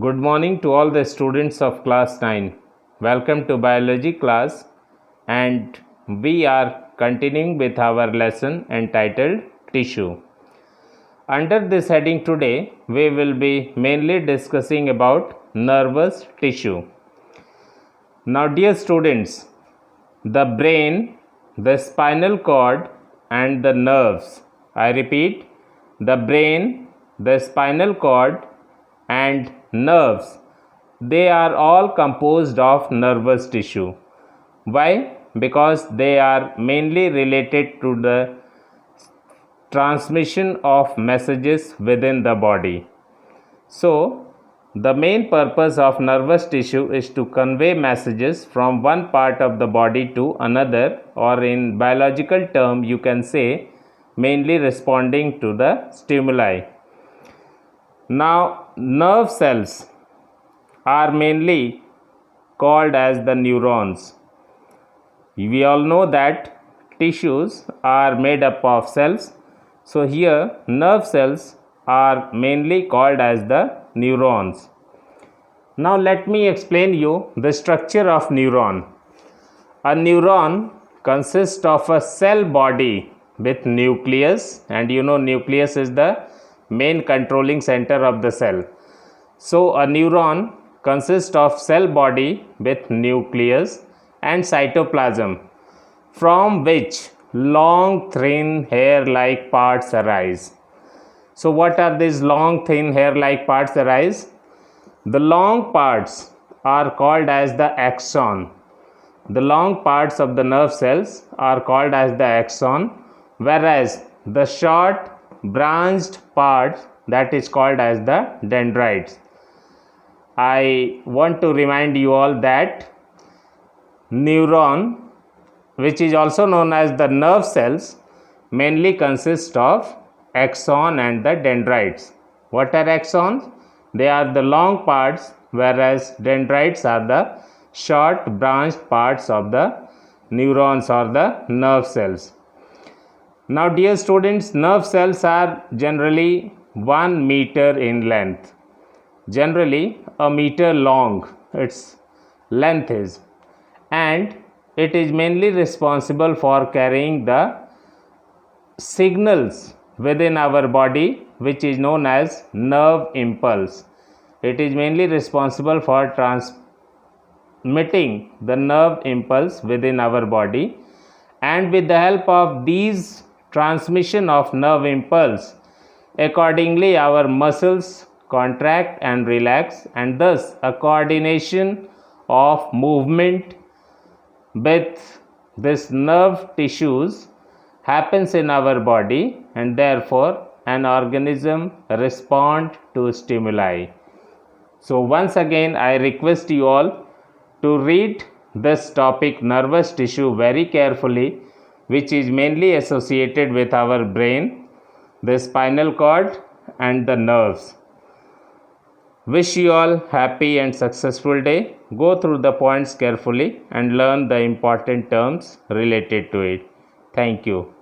Good morning to all the students of class 9. Welcome to biology class, and we are continuing with our lesson entitled tissue. Under this heading today, we will be mainly discussing about nervous tissue. Now dear students, the brain, the spinal cord and the nerves. I repeat, the brain, the spinal cord and nerves, they are all composed of nervous tissue. Why? Because they are mainly related to the transmission of messages within the body. So, the main purpose of nervous tissue is to convey messages from one part of the body to another, or in biological term you can say mainly responding to the stimuli. Now, nerve cells are mainly called as the neurons. We all know that tissues are made up of cells. So here nerve cells are mainly called as the neurons. Now let me explain you the structure of neuron. A neuron consists of a cell body with nucleus, and you know nucleus is the main controlling center of the cell. So a neuron consists of cell body with nucleus and cytoplasm, from which long thin hair like parts arise. So what are these long thin hair like parts arise? The long parts are called as the axon. The long parts of the nerve cells are called as the axon, whereas the short branched parts, that is called as the dendrites. I want to remind you all that neuron, which is also known as the nerve cells, mainly consist of axon and the dendrites. What are axons? They are the long parts, whereas dendrites are the short branched parts of the neurons or the nerve cells. Now dear students, nerve cells are generally 1 meter in length. Generally a meter long its length is, and it is mainly responsible for carrying the signals within our body, which is known as nerve impulse. It is mainly responsible for transmitting the nerve impulse within our body, and with the help of these transmission of nerve impulse, accordingly our muscles contract and relax, and thus a coordination of movement with this nerve tissues happens in our body, and therefore an organism responds to stimuli. So once again I request you all to read this topic nervous tissue very carefully, which is mainly associated with our brain, the spinal cord and the nerves. Wish you all happy and successful day. Go through the points carefully and learn the important terms related to it. Thank you.